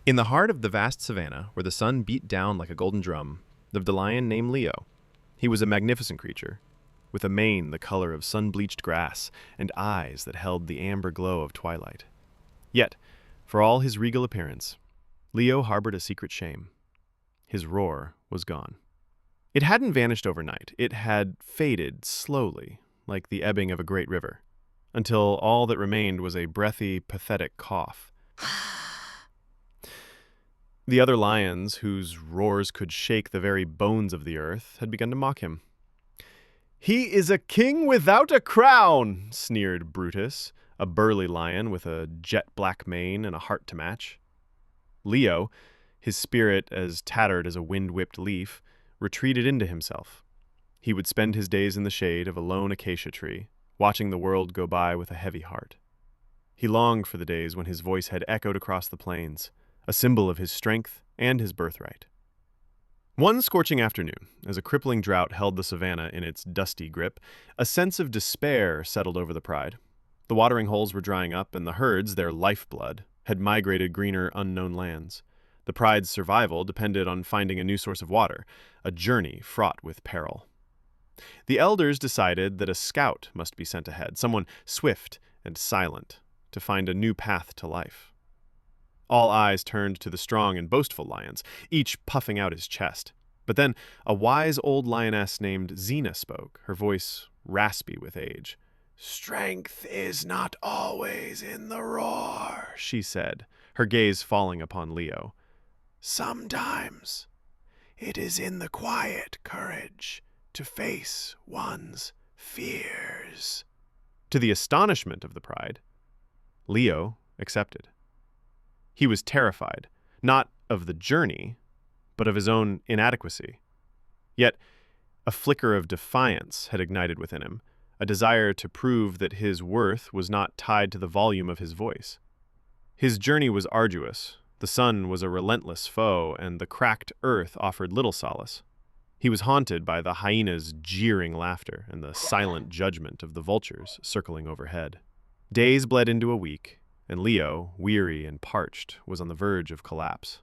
In the heart of the vast savanna, where the sun beat down like a golden drum, lived a lion named Leo. He was a magnificent creature, with a mane the color of sun-bleached grass and eyes that held the amber glow of twilight. Yet, for all his regal appearance, Leo harbored a secret shame. His roar was gone. It hadn't vanished overnight. It had faded slowly, like the ebbing of a great river, until all that remained was a breathy, pathetic cough. The other lions, whose roars could shake the very bones of the earth, had begun to mock him. "He is a king without a crown," sneered Brutus, a burly lion with a jet-black mane and a heart to match. Leo, his spirit as tattered as a wind-whipped leaf, retreated into himself. He would spend his days in the shade of a lone acacia tree, watching the world go by with a heavy heart. He longed for the days when his voice had echoed across the plains, a symbol of his strength and his birthright. One scorching afternoon, as a crippling drought held the savanna in its dusty grip, a sense of despair settled over the pride. The watering holes were drying up, and the herds, their lifeblood, had migrated greener, unknown lands. The pride's survival depended on finding a new source of water, a journey fraught with peril. The elders decided that a scout must be sent ahead, someone swift and silent, to find a new path to life. All eyes turned to the strong and boastful lions, each puffing out his chest. But then a wise old lioness named Xena spoke, her voice raspy with age. "Strength is not always in the roar," she said, her gaze falling upon Leo. "Sometimes it is in the quiet courage to face one's fears." To the astonishment of the pride, Leo accepted. He was terrified, not of the journey, but of his own inadequacy. Yet, a flicker of defiance had ignited within him, a desire to prove that his worth was not tied to the volume of his voice. His journey was arduous, the sun was a relentless foe, and the cracked earth offered little solace. He was haunted by the hyena's jeering laughter and the silent judgment of the vultures circling overhead. Days bled into a week, and Leo, weary and parched, was on the verge of collapse.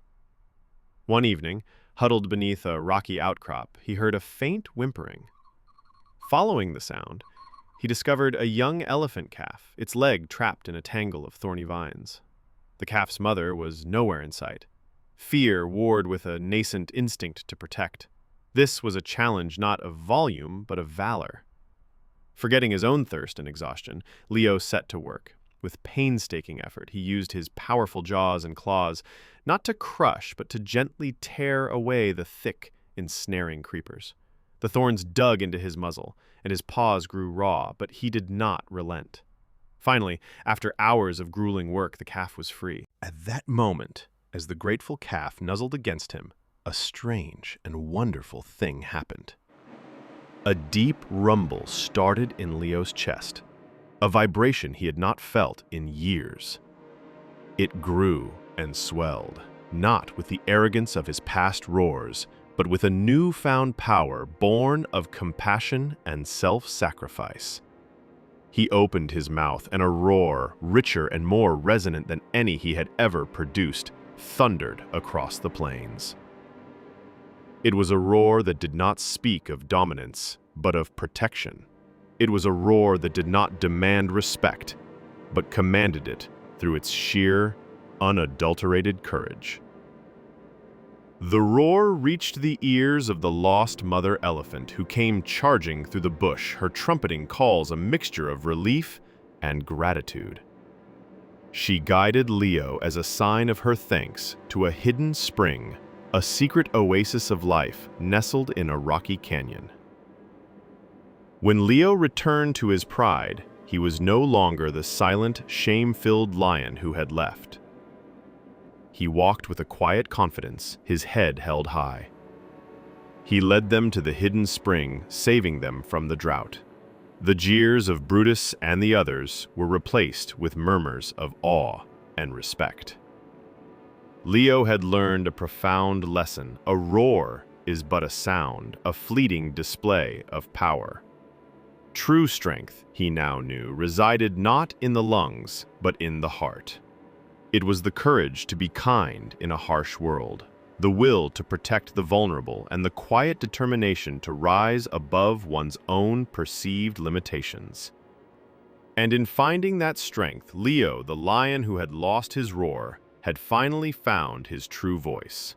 One evening, huddled beneath a rocky outcrop, he heard a faint whimpering. Following the sound, he discovered a young elephant calf, its leg trapped in a tangle of thorny vines. The calf's mother was nowhere in sight. Fear warred with a nascent instinct to protect. This was a challenge not of volume, but of valor. Forgetting his own thirst and exhaustion, Leo set to work. With painstaking effort, he used his powerful jaws and claws, not to crush, but to gently tear away the thick, ensnaring creepers. The thorns dug into his muzzle, and his paws grew raw, but he did not relent. Finally, after hours of grueling work, the calf was free. At that moment, as the grateful calf nuzzled against him, a strange and wonderful thing happened. A deep rumble started in Leo's chest, a vibration he had not felt in years. It grew and swelled, not with the arrogance of his past roars, but with a newfound power born of compassion and self-sacrifice. He opened his mouth, and a roar, richer and more resonant than any he had ever produced, thundered across the plains. It was a roar that did not speak of dominance, but of protection. It was a roar that did not demand respect, but commanded it through its sheer, unadulterated courage. The roar reached the ears of the lost mother elephant, who came charging through the bush, her trumpeting calls a mixture of relief and gratitude. She guided Leo as a sign of her thanks to a hidden spring, a secret oasis of life nestled in a rocky canyon. When Leo returned to his pride, he was no longer the silent, shame-filled lion who had left. He walked with a quiet confidence, his head held high. He led them to the hidden spring, saving them from the drought. The jeers of Brutus and the others were replaced with murmurs of awe and respect. Leo had learned a profound lesson. A roar is but a sound, a fleeting display of power. True strength, he now knew, resided not in the lungs, but in the heart. It was the courage to be kind in a harsh world, the will to protect the vulnerable, and the quiet determination to rise above one's own perceived limitations. And in finding that strength, Leo, the lion who had lost his roar, had finally found his true voice.